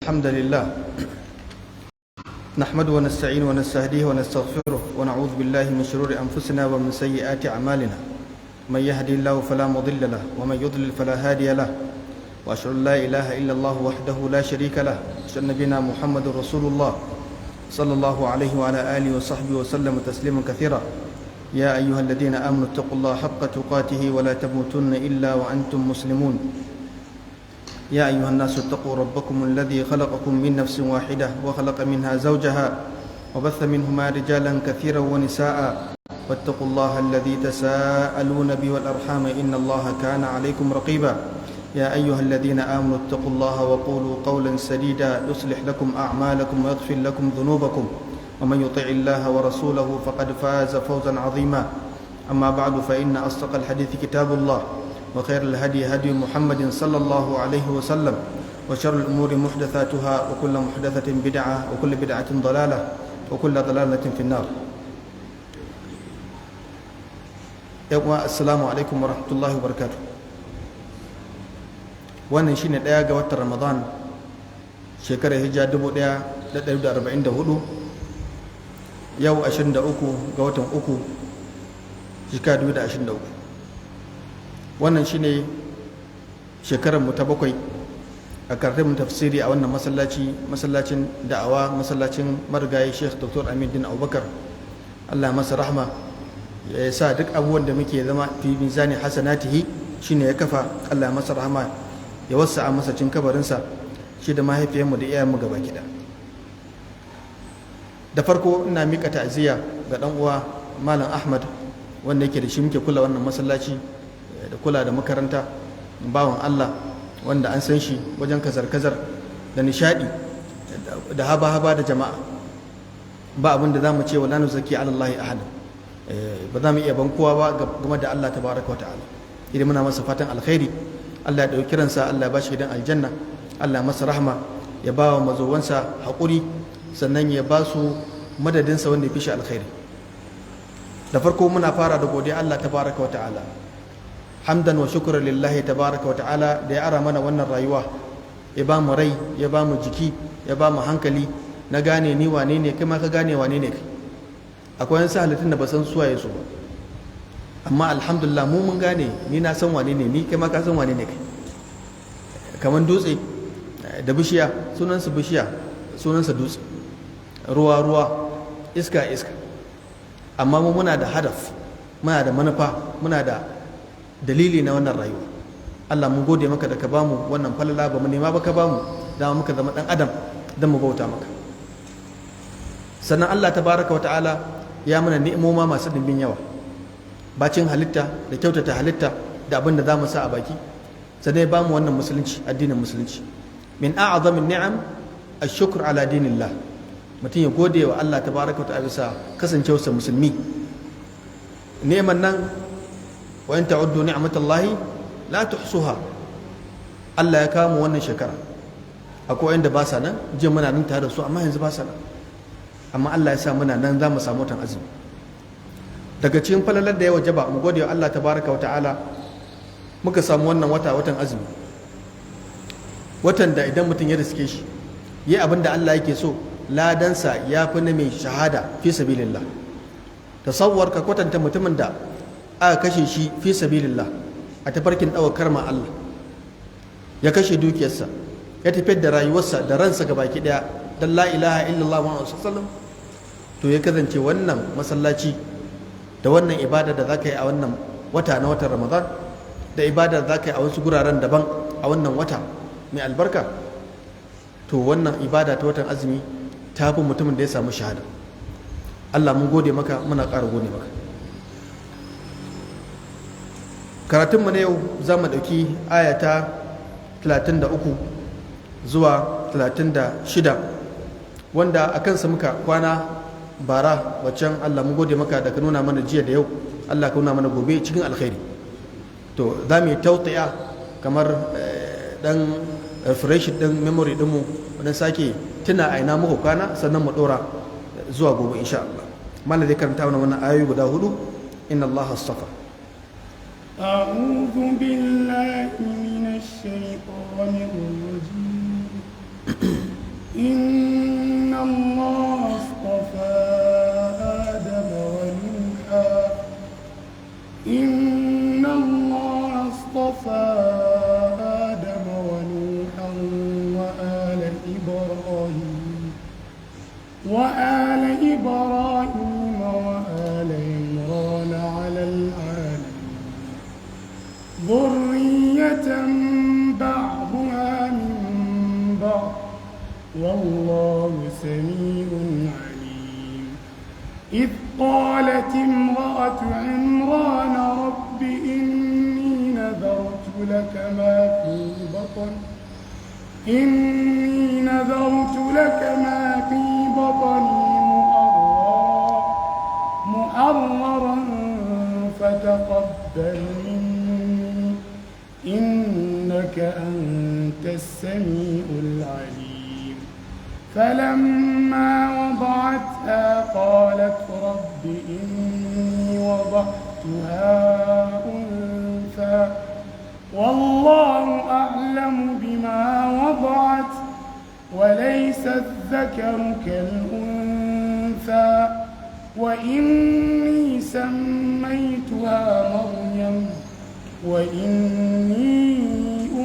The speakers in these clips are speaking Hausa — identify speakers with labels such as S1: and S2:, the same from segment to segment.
S1: الحمد لله نحمده ونستعين ونستهديه ونستغفره ونعوذ بالله من شرور أنفسنا ومن سيئات أعمالنا من يهدي الله فلا مضل له ومن يضلل فلا هادي له وأشهد أن لا إله إلا الله وحده لا شريك له وأشهد أن نبينا محمد رسول الله صلى الله عليه وعلى آله وصحبه وسلم تسليما كثيرا يا أيها الذين آمنوا اتقوا الله حق تقاته ولا تموتن إلا وأنتم مسلمون يا أيها الناس اتقوا ربكم الذي خلقكم من نفس واحدة وخلق منها زوجها وبث منهما رجالا كثيرا ونساء واتقوا الله الذي تساءلون به والأرحام إن الله كان عليكم رقيبا يا أيها الذين آمنوا اتقوا الله وقولوا قولا سديدا يصلح لكم أعمالكم ويغفر لكم ذنوبكم ومن يطع الله ورسوله فقد فاز فوزا عظيما أما بعد فإن أصدق الحديث كتاب الله وخير الهدي هدي محمد صلى الله عليه وسلم وشر الأمور محدثاتها وكل محدثة بدعة وكل بدعة ضلالة وكل ضلالة في النار. السلام عليكم ورحمة الله وبركاته. wannan shine daya ga watan Ramadan shekarar hijja 1444 yau 23 ga watan uku shekara 2023. wannan shine shekarar mu ta bakwai a karatun tafsiri a wannan masallacin da'awa, masallacin marigayi Sheikh Dr. Amin Din Abubakar, Allah masa rahma, ya sa duk abubuwan da muke zama fi mizani hasanatihi shine ya kafa. Allah masa rahma, ya wasa a masacin kabarinsa shi da mahaifiyarmu da iyayenmu gaba gida. Da farko ina mika ta'aziyya ga dan uwa Malam Ahmad wanda yake da shi muke kula wannan masallaci da kula da makaranta, bawan Allah wanda an san shi wajen kazar-kazar da nishadi da haba-haba da jama'a. Ba abin da za mu ce wa lanu zaki alallahi ahad, ba za mu iya ban kowa ba game da Allah tabaraka wa ta'ala. Idan muna masa fatan alkhairi, Allah ya ɗauki ransa, Allah ya ba shi gidan aljanna, Allah masa rahma, ya ba wa mazowansa haƙuri, sannan ya ba su madadinsa wanda ya fi shi alkhairi. Da farko muna fara da godiya Allah tabaraka wa ta'ala, hamdan wa shukran lillahi tabaraka wa ta'ala da ya ara mana wannan rayuwa, ya ba mu rai, ya ba mu jiki, ya ba mu hankali na gane ni wane ne kai ma ka gane wane ne kai. Akwai wasu halittun da ba san suwaye su ba, amma alhamdulillah mu mun gane, ni na san wane ne ni, kai ma ka san wane ne kai. Kamar dutse da bishiya, sunansa bishiya, sunansa dutse, ruwa ruwa, iska iska, amma mu muna da hadaf, muna da manufa, muna da dalili na wannan rayuwa. Allah mun gode maka da ka bamu wannan falala, ba mu nema ba ka bamu, dama muka zama dan adam dan mu bauta maka. Sannan Allah tabaraka wa ta'ala ya mana ni'imoma masu dimbin yawa, bacin halitta da kyautata halitta da abin da za mu sa a baki, sannan ya bamu wannan musulunci, addinin musulunci. Min a'zamin ni'am ash-shukr ala dinillah, mutum ya gode wa Allah tabaraka wa ta'ala bisa kasancewarsa musulmi. Neman nan wa in ta'uddu ni'matallahi la tuhsuha. Allah ya kawo mu wannan shekara, akwai wanda ba sa nan, jiya muna nan tare da su amma yanzu ba sa nan, amma Allah ya sa muna nan za mu samu watan azumi. Daga cikin falalar da ya wajaba mu gode wa Allah tabaraka wa ta'ala, muka samu wannan watan azumi, watan da idan mutum ya riske shi yi abin da Allah yake so, ladansa ya fi na mai shahada fi sabilillah. Tasawwar ka kwatanta mutumin da aka kashe shi fi sabilillah a tafarkin ɗaukar ma Allah, ya kashe dukiyarsa, ya tafiyar da rayuwarsa da ransa gabaki daya dan la ilaha illallah Muhammadu sallallahu alaihi wasallam, to ya kasance wannan masallaci da wannan ibada da zaka yi a wannan wata na watan Ramadan, da ibada da zaka yi a wasu guraren daban a wannan wata mai albarka, to wannan ibada ta watan azumi ta fi mutumin da ya samu shahada. Allah mun gode maka, muna ƙara gode maka. Karatunmu na yau za mu ɗauki ayata 33 zuwa 36 wanda a kansa muka kwana bara waccan. Allah mun gode maka da ka nuna mana jiya da yau, Allah ka nuna mana gobe cikin alkhairi. To za mu yi tautaya kamar dan refresh din memory dinmu, wadda sake tuna a ina muka kwana, sannan mu dora zuwa gobe insha Allah. Malam zai karanta mana wannan ayoyi guda 4. Inna Allah astafa.
S2: أعوذ بالله من الشيطان الرجيم إن الله اصطفى آدم ونوحا إن الله اصطفى آدم ونوحا وآل إبراهيم وآل عمران على العالمين ذرية بعضها من بعض والله سميع عليم إذ قالت امرأة عمران رب إني نذرت لك ما في بطني محررا فتقبل مني إنك أنت السميع العليم فلما وضعتها قالت رب إني وضعتها أنثى والله أعلم بما وضعت وليس الذكر كالأنثى وإني سميتها مريم وإني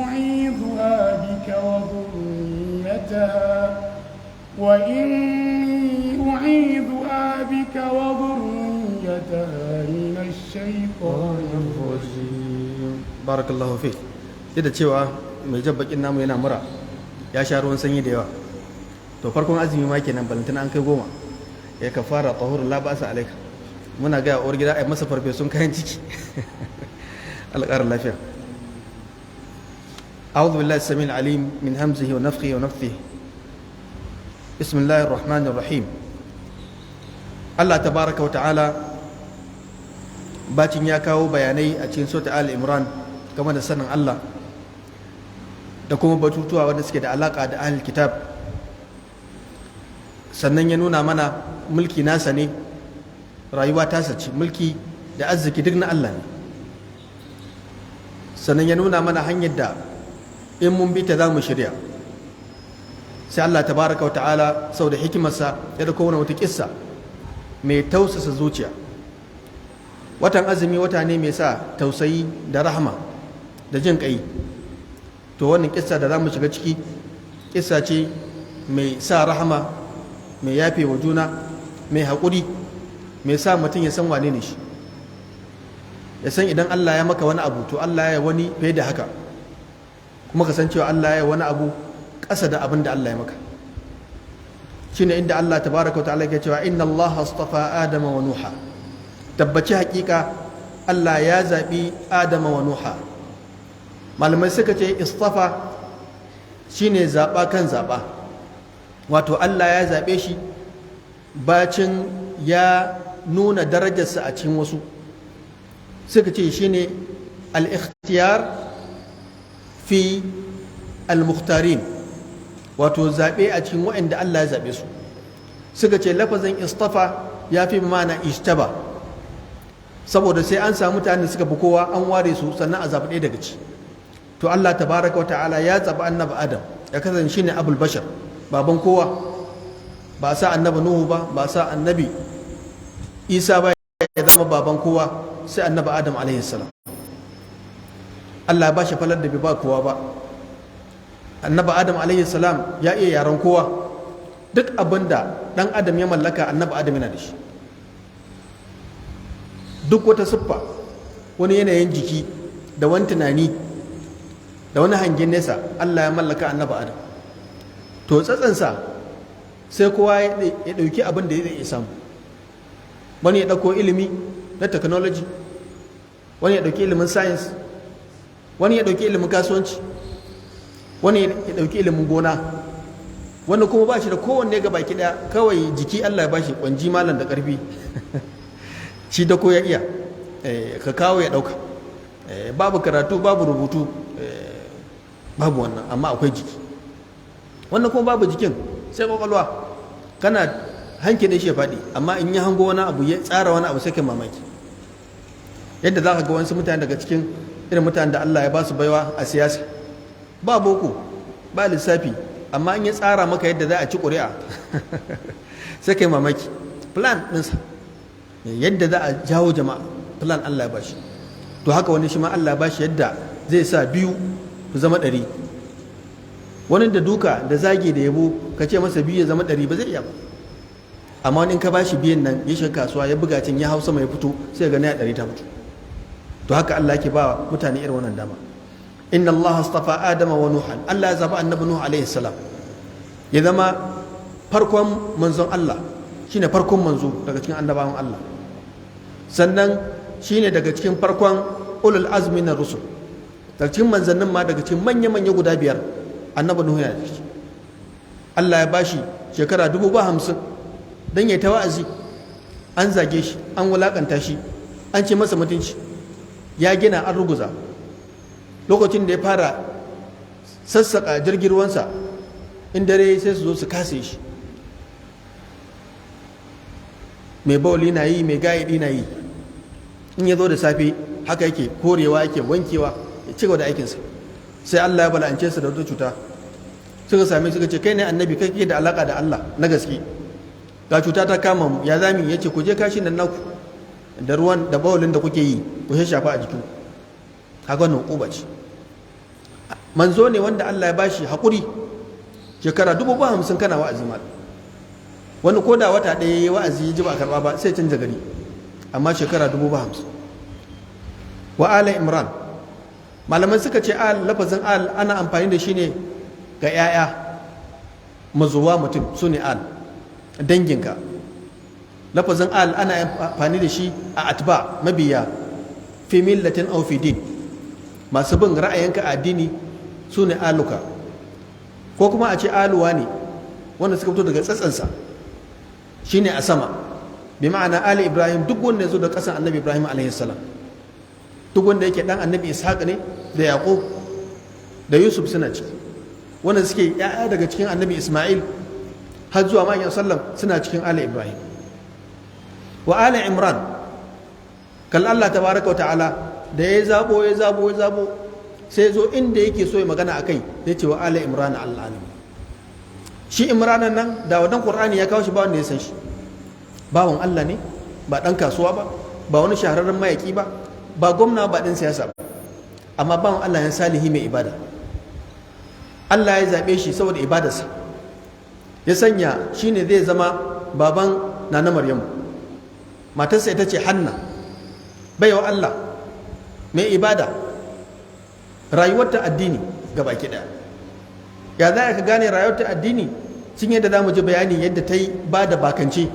S2: أعيذها بك وذريتها من الشيطان الرجيم.
S1: بارك الله فيك. Duk da cewa mai jabbakin namu yana mura ya sha ruwan sanyi da yawa, to farkon azumi ma kenan balantana an kai 10 ya kafara tahurul la ba'sa alaika. Muna ga uwar gida ai masa farfesun kayan ciki alƙarar lafiya. أعوذ بالله السميع العليم من همزه ونفخه ونفثه. بسم الله الرحمن الرحيم. Allah tabaraka wa ta'ala bacin ya kawo bayanai a cikin sura Ali Imran game da sanin Allah da kuma batutuwa wanda suke da alaka da ahlul kitab, sannan ya nuna mana mulki nasa ne, rayuwa tasa ce, mulki da arziki duk na Allah ne, sannan ya nuna mana hanyar da in mun bi ta za mu shirya. Sai Allah tabaraka wa ta'ala sau da hikimarsa ya da kowane wata kissa mai tausasa zuciya. Watan azumi wata ne mai sa tausayi da rahama da jin ƙai, to wannan kissa da za mu shiga ciki kissa ce mai sa rahama, mai yafe wa juna, mai haƙuri, mai sa mutum ya san wane ne shi, ya san idan Allah ya maka wani abu to Allah ya wani fiye da haka, kuma ka san cewa Allah ya wani abu ƙasa da abin da Allah ya maka. Shine inda Allah tabaraka wa ta'ala ke cewa inna Allah astafa Adama wa Nuha, tabbaci hakika Allah ya zaɓi Adama wa Nuha. Malamai suka ce istafa shine zaɓa kan zaɓa, wato Allah ya zaɓe shi bacin ya nuna darajarsa a cikin wasu. Suka ce shine al-ikhtiyar fi al-mukhtarin, wato zaɓe a cikin waɗanda Allah ya zaɓe su. Suka ce lafazin istafa ya fi mana ishtaba, saboda sai an samu mutane suka fi kowa an ware su sannan a zaɓi ɗaya daga ci. To Allah tabaraka wa ta'ala ya zaɓi annabi Adam ya kasance shi ne abul bashar, baban kowa. Ba sa annabi Nuhu ba sa annabi Isa ba ya zama baban kowa, sai annabi Adam alaihi salam. Allah ya ba shi falar da bai ba kowa ba. Annabi Adam alaihi salam ya iya yaran kowa, duk abin da ɗan Adam ya mallaka annabi Adam yana da shi. Duk wata siffa, wani yanayin jiki da wani tunani da wani hangen nesa Allah ya mallaka annabi Adam. To tsatsansa sai kowa ya ɗauki abin da zai samu. Wani ya ɗauko ilimi na technology, wani ya ɗauki ilimin science, wani ya ɗauki ilimin kasuwanci, wani ya ɗauki ilimin gona, wani kuma ba shi da kowanne ga baki ɗaya, kawai jiki Allah ya ba shi ƙwanji malam da ƙarfi shi da ko ya iya ka kawo ya ɗauka. Babu karatu, babu rubutu, babu wannan, amma akwai jiki. Wannan kuma babu jikin sai kwakwalwa, kana hanke da shi ya faɗi, amma in ya hango wani abu ya tsara wani abu sai kai mamaki. Yadda za ka ga wasu mutane daga cikin irin mutane da Allah ya ba su baiwa a siyasa, ba boko ba lissafi amma in ya tsara maka yadda za a ci ƙuri'a sai kai mamaki. Plan ɗinsa yadda za a jawo jama'a, plan Allah ya bashi. To haka wani shi ma Allah ya bashi yadda zai sa biyu su zama 100. Wani da duka da zage da yabo ka ce masa biyu ya zama 100 ba zai iya ba. Amma wani in ka bashi biyan nan ya shiga kasuwa ya buga cin ya hausa mai fito sai ga na 100 ta mutu. To haka Allah yake ba mutane irin wannan dama. Inna Allah astafa Adama wa Nuhan. Allah ya zaba annabi Nuh alaihi salam ya zama farkon manzon Allah, shine farkon manzo daga cikin annabawan Allah. Sannan shine daga cikin farkon ulul azmi na rusul. Daga cikin manzannin ma daga cikin manya-manya guda 5 annabi Nuhu ya ciki. Allah ya bashi shekara 50,000 dan yayi ta wa'azi. An zage shi, an wulakanta shi, an ce masa mutunci. Ya gina an ruguza. Lokacin da ya fara sassaka jirgin ruwansa, in dare sai su zo su kase shi. Mai bauli na yi, mai gayidi na yi. In ya zo da safe haka yake korewa, yake wankewa, ya ci gaba da aikinsa. Sai Allah ya bala'ance su da wata cuta. Suka same suka ce kai ne annabi, kai ke da alaka da Allah na gaske. Ga cuta ta kama mu, ya zami, ya ce ku je kashin nan naku da ruwan da baulin da kuke yi ku shafa a jikin. Haka wannan uba ce. Manzo ne wanda Allah ya bashi haƙuri shekara 50,000 kana wa'azi mal. Wani ko da wata ɗaya yayi wa'azi ya ji ba karɓa ba sai canza gari. Amma shekara 50,000. Wa ala Imran. Malaman suka ce al, lafazin al ana amfani da shi ne ga 'ya'ya mazuwa mutum, su ne al, danginka. Lafazin al ana amfani da shi a atba, mabiya, fi millatin aw fi din, masu bin ra'ayinka a addini su ne aluka, ko kuma a ce aluwa ne wanda suka fito daga tsatsansa, shi ne a sama, bi ma'ana ali Ibrahim, duk wanda ya zo da ƙasan annabi Ibrahim alaihi salam, duk wanda yake dan annabi Ishaq ne da Yaqub da Yusuf suna ciki, wanda suke ya'ya daga cikin annabi Ismail har zuwa ma'aikin sallam suna cikin ali Ibrahim. Wa ali Imran, kal Allah tabaraka wa ta'ala da ya zabo sai zo inda yake so ya magana akai zai ce wa ali Imran al-alamin. Shi Imran nan da wadan Qur'ani ya kawo shi ba wanda ya san shi, bawan Allah ne, ba dan kasuwa ba wani shahararren mayaki ba gwamna, ba ɗin siyasa ba, amma bawan Allah ya salihi mai ibada. Allah ya zaɓe shi saboda ibadarsa, ya sanya shi ne zai zama baban Nana Maryamu. Matarsa ita ce Hanna, baiwa Allah mai ibada, rayuwarta addini ga baki ɗaya. Ya za ka gane rayuwarta addini? Cin yadda za mu ji bayani yadda ta yi ba da bakance,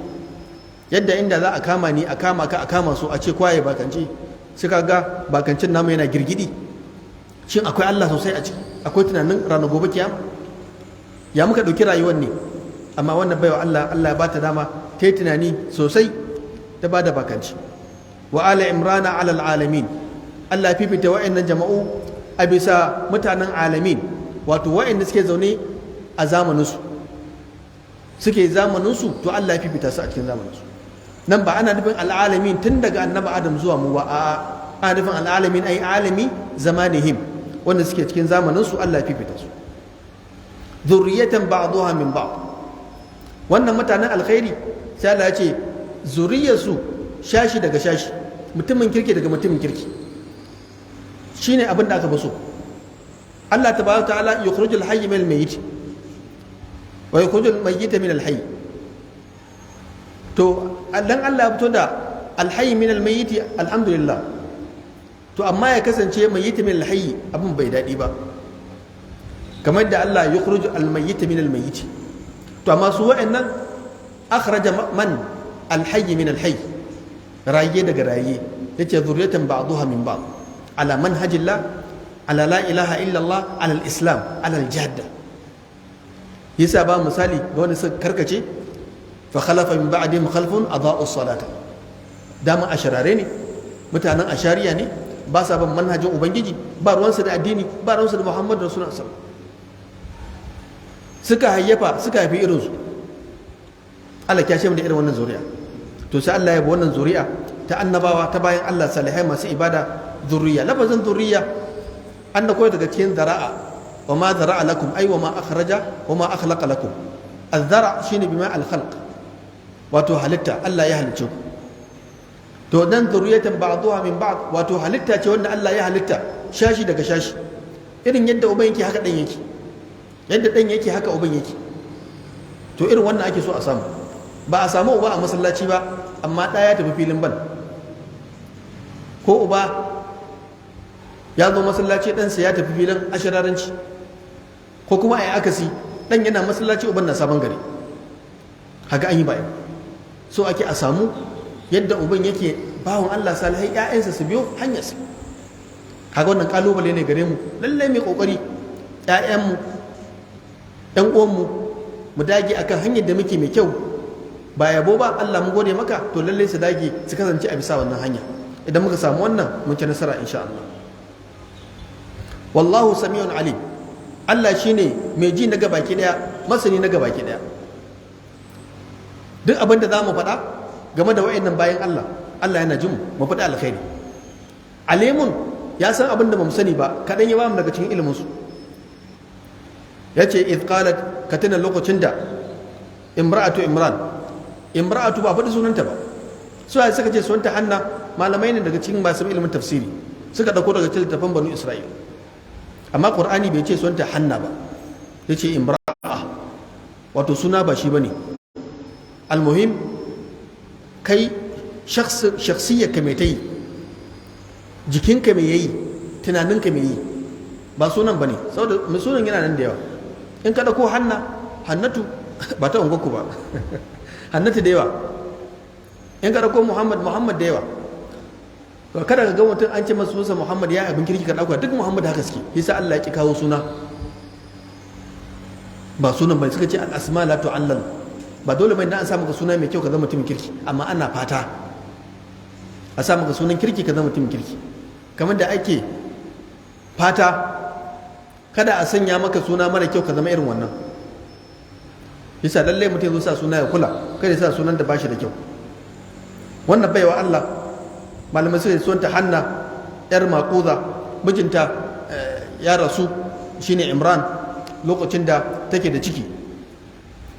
S1: yadda inda za a kama ni, a kama ka, a kama su, a ce kwaye bakance, suka ga bakancin namu yana girgidi. Shin akwai Allah sosai a ciki? Akwai tunanin ranar gobe kiyama? Ya muka ɗauki rayuwar ne? Amma wannan baiwa Allah ya ba ta dama ta yi tunani sosai, ta ba da bakanci. Wa ala imrana alal alamin. Allah ya fifita wa'annan jama'u a bisa mutanen alamin, wato wa'anda suke zaune a zamaninsu, to Allah ya fifita su a cikin zamaninsu. Nan ba ana nufin al'alamin tun daga annabi Adam zuwa mu ba, ana nufin al'alamin ai alami zamanihim, wanda suke cikin zamaninsu Allah ya fifita su. Zurriyatan ba'dha min ba'd. Wannan mutanen alkhairi sai Allah ya ce zuriyarsu shashi daga shashi, mutumin kirki daga mutumin kirki. Shine abin da aka fi so. Allah tabaraka ta'ala yukhrijul hayy min al-mayyit wa yukhrijul mayyita min al-hayy. To dan Allah ya fito da al-hayy min al-mayyit, alhamdulillah. To amma ya kasance mayyit min al-hayy abin bai dadi ba. Kamar da Allah yukhrijul al-mayyit min al-mayyit. To amma su wa'annan akhraja man al-hayy min al-hayy. Raye daga raye, yace zuriyatan ba'daha min ba'd. Ala manhajillah, ala la ilaha illallah, ala al-islam, ala al-jihad. Yasa ba misali ga wanda suka karkace, fa khalafa min ba'dihim khalfun adaa'u as-salata. Dama asharare ne, mutanen ashariya ne, ba sa ban manhajin ubangiji, ba ruwansu da addini, ba ruwansu da Muhammadu Rasulullah sallallahu alaihi wasallam. Suka hayyafa, suka haifi irinsu. Allah ya kyashe mu da irin wannan zuriya. To sai Allah ya bi wannan zuriya ta annabawa, ta bayan Allah salihai masu ibada, zuriya. Lafazin zuriya an da koyar daga cikin zara'a, wa ma zara'a lakum ay wa ma akhraja wa ma akhlaqa lakum az-zara' shine bima al-khalq wato halitta Allah ya halicce ku to dan zuriyatan ba'daha min ba'd wato halitta ce wanda Allah ya halitta shashi daga shashi irin yadda uban yake haka dan yake yadda dan yake haka uban yake to irin wannan ake so a samu ba a samu uba a masallaci ba amma ɗaya ya tafi filin bal ko uba ya zo masallaci ɗansa ya tafi filin ashiraranci ko kuma a yi akasi ɗan yana masallaci uban na sabon gari haka an yi bayan so ake a samu yadda uban yake bawan Allah salihai ƴaƴansa su biyo hanyarsa haka wannan kalubale ne gare mu lallai mai kokari ƴaƴanmu ɗan uwanmu mu dage akan hanyar da muke mai kyau ba yabo ba Allah mu gode maka to lallai su dage su kasance a bisa wannan hanya idan muka samu wannan mun ci nasara insha Allah wallahu sami'un alim Allah shine mai ji na gabaki daya masani na gabaki daya duk abin da zamu faɗa game da wayannan bayan Allah yana jin mu faɗi alkhairi alimun ya san abin da bamu sani ba kadan ya ba mu daga cikin ilimin su yace id qalat katina lokacin da imra'atu ba faɗi sunanta ba su ya suka ce sunanta Hanna malamai ne daga cikin masu ilimin tafsiri suka dauko daga cikin littafin banu Isra'il amma Qur'ani bai ce sunanta Hanna ba yace imra'a wato suna ba shi bane almuhim kai shakhsiyyarka mai tayi jikinka mai yayi tunaninka mai yi ba sunan bane saboda mai sunan yana nan da yawa in ka dauko Hannatu ba ta ungoku ba Hannatu da yawa in ka dauko Muhammad da yawa to kada ka ga mutum an ce masa sunansa Muhammad ya abin kirki ka dauka duk Muhammad haka suke yasa Allah ya ki kawo suna ba sunan bai suka ce al asma la tu'allal ba dole bai dan an sa maka suna mai kyau ka zama mutumin kirki amma ana fata a sa maka sunan kirki ka zama mutumin kirki kamar da ake fata kada a sanya maka suna mara kyau ka zama irin wannan yasa lallai mutum zo sa suna ya kula kada ya sa sunan da bashi da kyau wannan baiwa Allah malamai sai sunta Hanna yar Maquza mijinta ya rasu shine Imran lokacin da take da ciki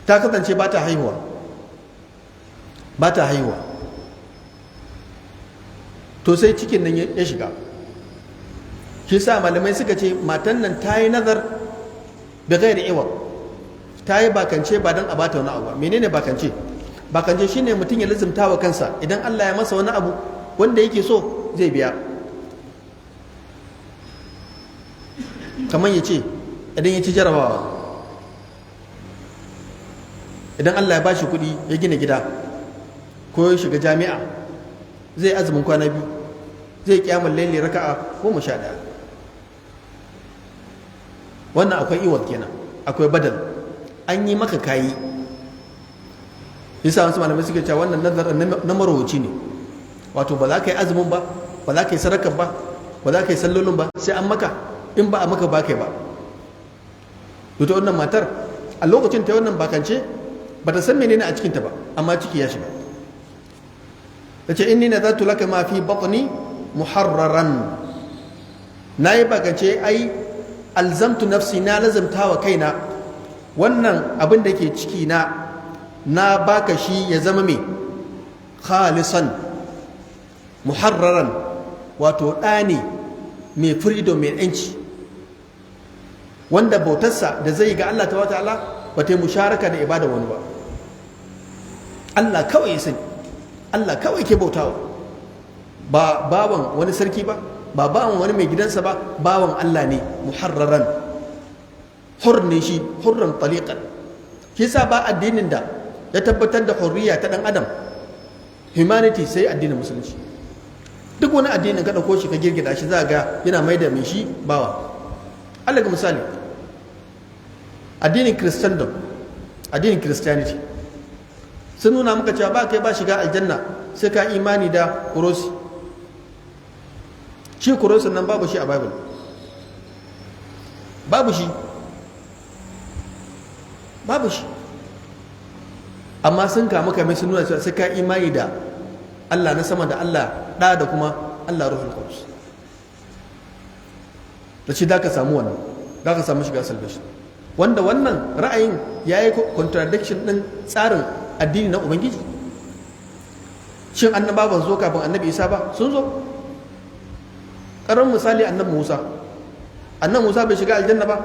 S1: ta kasance ba ta haihuwa to sai cikin nan ya shiga shi sa malamai suka ce matan nan ta yi nazar da gairi iwa ta yi bakance ba don a bata wani abu menene bakance shine mutum ya lizimta wa kansa idan Allah ya masa wani abu wanda yake so zai biya kamar ya ce idan ya ci jarabawa idan Allah ya bashi kuɗi ya gina gida ko ya shiga jami'a zai azumin kwana 2 zai kiyamul laili raka'a 11 wannan akwai iwat kenan akwai badal an yi maka kayi yasa wasu malamai suke cewa wannan nazar na marowaci ne wato ba za ka yi azumin ba ba za ka yi sadakar ba ba za ka yi sallolin ba sai an maka in ba a maka ba kai ba to wannan matar a lokacin ta wannan bakance ba ta san menene a cikinta ba amma ciki ya shiga ta ce inni nazartu laka ma fi batni muharraran na yi bakance ai alzamtu nafsi na lazamta wa kaina wannan abin da ke ciki na baka shi ya zama mai khalisan muharraran wato ɗani mai freedom mai yanci wanda bautarsa da zai ga Allah ta'ala ba ta yi musharaka da ibada wani ba Allah kawai ya sani Allah kawai ke bautawa ba bawan wani sarki ba ba bawan wani mai gidansa ba bawan Allah ne muharraran hur ne shi hurran taliqan shi yasa ba addinin da ya tabbatar da hurriya ta dan adam humanity sai addinin musulunci duk wani addinin ka dauko shi ka girgida shi za ga yana mai da mai shi bawa Allah ga misali addinin christendom addinin christianity sun nuna maka cewa ba kai ba shiga aljanna sai ka imani da kurosi shi kurosin nan babu shi a bible babu shi amma sun kama kame sun nuna cewa sai ka imani da Allah na sama da Allah ɗa da kuma Allah ruhul qudus da shi da ka samu wannan za ka samu shiga salvation, wanda wannan ra'ayin ya yi contradiction ɗin tsarin addini na ubangiji. Shin annaba ban zo kafin annabi isa ba? Sun zo. Ƙaramin misali annabi musa bai shiga aljanna ba,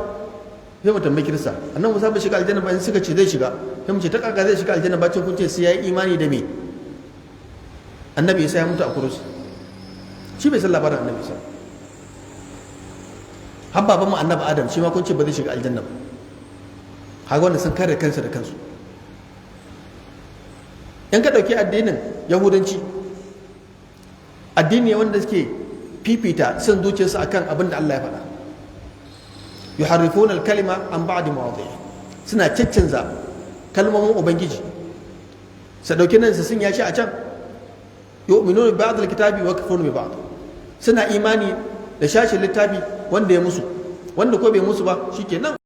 S1: sai mu tambayi kirista, annabi musa bai shiga aljanna ba, in suka ce zai shiga, sai mu ce ta kaka zai shiga aljanna ba, cin kun ce sai ya yi imani da me? Annabi isa ya mutu a kurus, shi bai san labarin annabi isa. Har baban mu annabi adam shi ma kun ce ba zai shiga aljanna ba. Haka wanda sun kare kansu da kansu. In ka ɗauki addinin yahudanci, addini wanda suke fifita son zuciyarsu akan abin da Allah ya faɗa. Yuharrifuna al-kalima an ba'di mawadhi'i, suna caccanza kalmomin ubangiji, su dauki nan su sun yashi a can. Yu'minuna bi ba'd al-kitabi wa yakfuruna bi ba'd, suna imani da shashin littafi wanda ya musu, wanda ko bai musu ba shikenan.